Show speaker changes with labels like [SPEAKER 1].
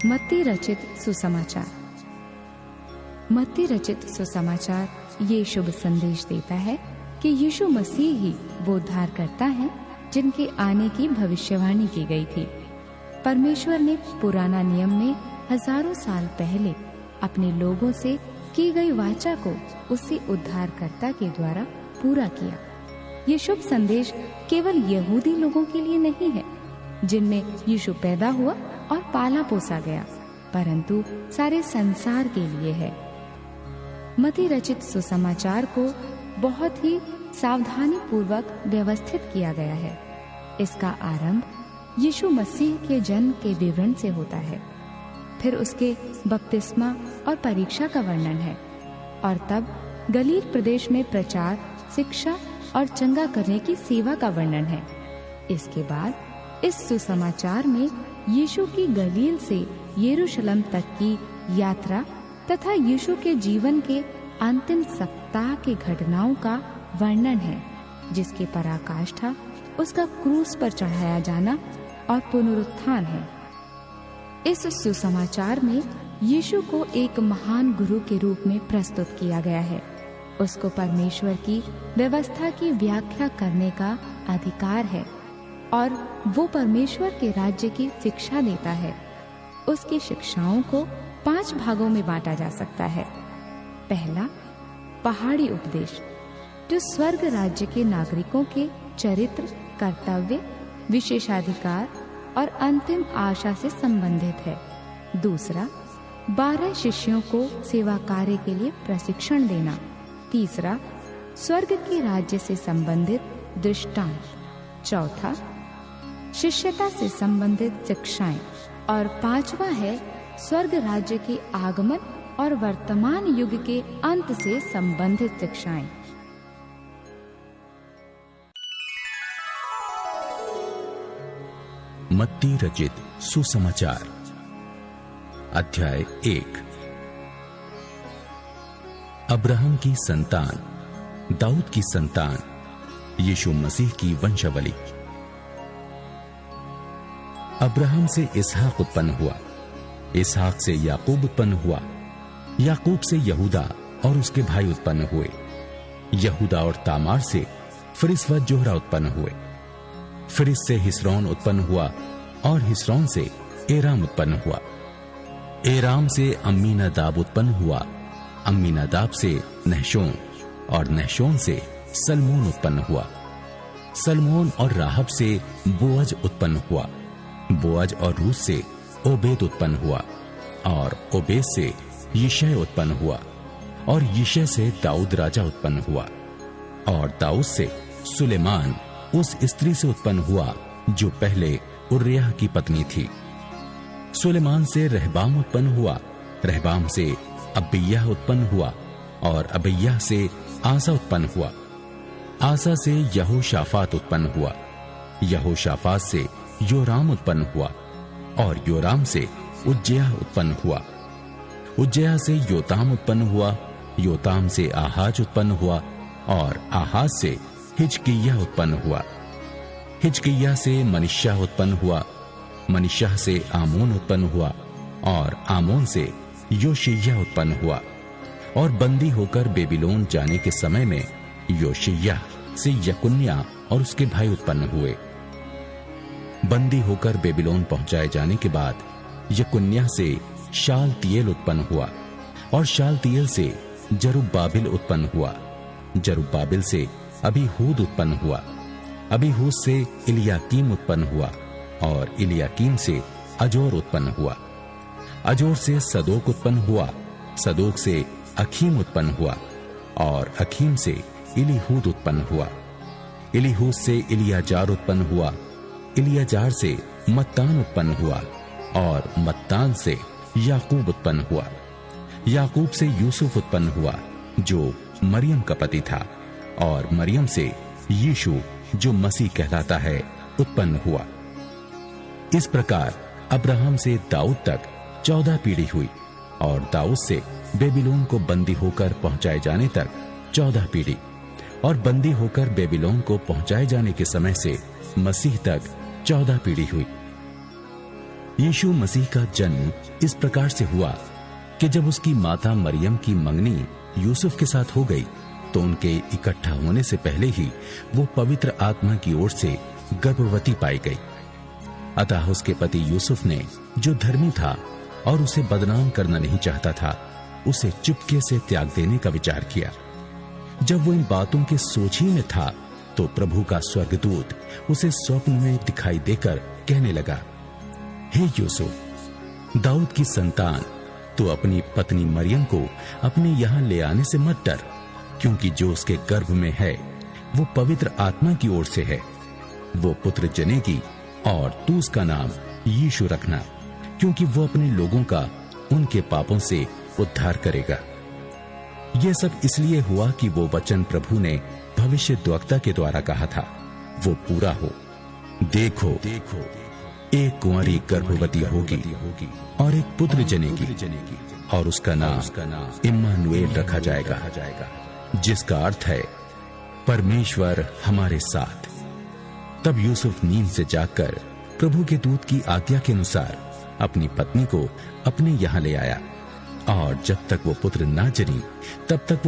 [SPEAKER 1] मत्ती रचित सुसमाचार। मत्ती रचित सुसमाचार ये शुभ संदेश देता है कि यीशु मसीह ही वो उद्धारकर्ता है जिनके आने की भविष्यवाणी की गई थी। परमेश्वर ने पुराना नियम में हजारों साल पहले अपने लोगों से की गई वाचा को उसी उद्धारकर्ता के द्वारा पूरा किया। ये शुभ संदेश केवल यहूदी लोगों के लिए नहीं है जिनमें यीशु पैदा हुआ और पाला पोसा गया, परंतु सारे संसार के लिए है। मत्ती रचित सुसमाचार को बहुत ही सावधानी पूर्वक व्यवस्थित किया गया है। इसका आरंभ यीशु मसीह के जन्म के विवरण से होता है, फिर उसके बपतिस्मा और परीक्षा का वर्णन है, और तब गलील प्रदेश में प्रचार, शिक्षा और चंगा करने की सेवा का वर्णन है। इसके बाद इस सुसमाचार में यीशु की गलील से यरूशलेम तक की यात्रा तथा यीशु के जीवन के अंतिम सप्ताह के घटनाओं का वर्णन है, जिसकी पराकाष्ठा उसका क्रूस पर चढ़ाया जाना और पुनरुत्थान है। इस सुसमाचार में यीशु को एक महान गुरु के रूप में प्रस्तुत किया गया है। उसको परमेश्वर की व्यवस्था की व्याख्या करने का अधिकार है और वो परमेश्वर के राज्य की शिक्षा देता है। उसकी शिक्षाओं को 5 भागों में बांटा जा सकता है। पहला, पहाड़ी उपदेश, जो स्वर्ग राज्य के नागरिकों के चरित्र, कर्तव्य, विशेषाधिकार और अंतिम आशा से संबंधित है। दूसरा, 12 शिष्यों को सेवा कार्य के लिए प्रशिक्षण देना। तीसरा, स्वर्ग के राज्य से संबंधित दृष्टांत। चौथा, शिष्यता से संबंधित शिक्षाएं। और 5वां है स्वर्ग राज्य के आगमन और वर्तमान युग के अंत से संबंधित शिक्षाएं।
[SPEAKER 2] मत्ती रचित सुसमाचार अध्याय 1। अब्राहम की संतान, दाऊद की संतान, यीशु मसीह की वंशावली। अब्राहम से इसहाक उत्पन्न हुआ, इसहाक से याकूब उत्पन्न हुआ, याकूब से यहूदा और उसके भाई उत्पन्न हुए, यहूदा और तामार से फिरिस व जोहरा उत्पन्न हुए, फिरिस से हिस्रोन उत्पन्न हुआ और हिस्रोन से एराम उत्पन्न हुआ, एराम से अम्मीनादाब उत्पन्न हुआ, अम्मीनादाब से नहशोन और नहशोन से सलमोन उत्पन्न हुआ, सलमोन और राहब से बोअज उत्पन्न हुआ, बोअज और रूस से ओबेद उत्पन्न हुआ, और ओबेद से यिशै उत्पन्न हुआ, और यिशै से दाऊद राजा उत्पन्न हुआ, और दाऊद से सुलेमान उस स्त्री से उत्पन्न हुआ जो पहले उर्रियह की पत्नी थी। सुलेमान से रहबाम उत्पन्न हुआ, रहबाम से अबिय्याह उत्पन्न हुआ, और अबिय्याह से आसा उत्पन्न हुआ, आसा से यहोशाफात उत्पन्न हुआ, यहोशाफात से योराम उत्पन्न हुआ, और योराम से उज्जियाह उत्पन्न हुआ, उज्जियाह से योताम उत्पन्न हुआ, योताम से आहाज उत्पन्न हुआ, और आहाज से हिजकिय्याह उत्पन्न हुआ, हिजकिय्याह से मनिश्शाह उत्पन्न हुआ, मनिश्शाह से आमोन उत्पन्न हुआ, और आमोन से योशिय्याह उत्पन्न हुआ, और बंदी होकर बेबीलोन जाने के समय में योशिय्याह से यकुन्याह और उसके भाई उत्पन्न हुए। बंदी होकर बेबीलोन पहुंचाए जाने के बाद यकुन्याह से शालतियेल उत्पन्न हुआ, और शालतियेल से जरुब्बाबिल उत्पन्न हुआ, जरुब्बाबिल से अबीहूद उत्पन्न हुआ, अबीहूद से इलियाकीम उत्पन्न हुआ, और इलियाकीम से अजोर उत्पन्न हुआ, अजोर से सदोक उत्पन्न हुआ, सदोक से अखीम उत्पन्न हुआ, और अखीम से इलीहूद उत्पन्न हुआ, इलीहूद से इलियाजार उत्पन्न हुआ, इलियाजार से मत्तान उत्पन्न हुआ, और मत्तान से याकूब उत्पन्न हुआ, याकूब से यूसुफ उत्पन्न हुआ जो मरियम का पति था, और मरियम से यीशु जो मसीह कहलाता है उत्पन्न हुआ। इस प्रकार अब्राहम से दाऊद तक 14 पीढ़ी हुई, और दाऊद से बेबीलोन को बंदी होकर पहुंचाए जाने तक 14 पीढ़ी, और बंदी होकर बेबीलोन को पहुंचाए जाने के समय से मसीह तक 14 पीढ़ी हुई। यीशु मसीह का जन्म इस प्रकार से हुआ कि जब उसकी माता मरियम की मंगनी यूसुफ के साथ हो गई तो उनके इकट्ठा होने से पहले ही वो पवित्र आत्मा की ओर से गर्भवती पाई गई। अतः उसके पति यूसुफ ने, जो धर्मी था और उसे बदनाम करना नहीं चाहता था, उसे चुपके से त्याग देने का विचार किया। जब वो इन बातों के सोच ही में था तो प्रभु का स्वर्गदूत उसे स्वप्न में दिखाई देकर कहने लगा, हे यूसुफ, दाऊद की संतान, तू अपनी पत्नी मरियम को अपने यहां ले आने से मत डर, क्योंकि जो उसके गर्भ में है वो पवित्र आत्मा की ओर से है। वो पुत्र जनेगी और तू उसका नाम यीशु रखना, क्योंकि वो अपने लोगों का उनके पापों से उद्धार करेगा। यह सब इसलिए हुआ कि वो वचन प्रभु ने भविष्यद्वक्ता के द्वारा कहा था वो पूरा हो। देखो, एक कुंवारी गर्भवती होगी और एक पुत्र जनेगी और उसका नाम इम्मानुएल रखा जाएगा, जिसका अर्थ है परमेश्वर हमारे साथ। तब यूसुफ नींद से जागकर प्रभु के दूत की आज्ञा के अनुसार अपनी पत्नी को अपने यहां ले आया, और जब तक वो पुत्र ना जनी तब तक वो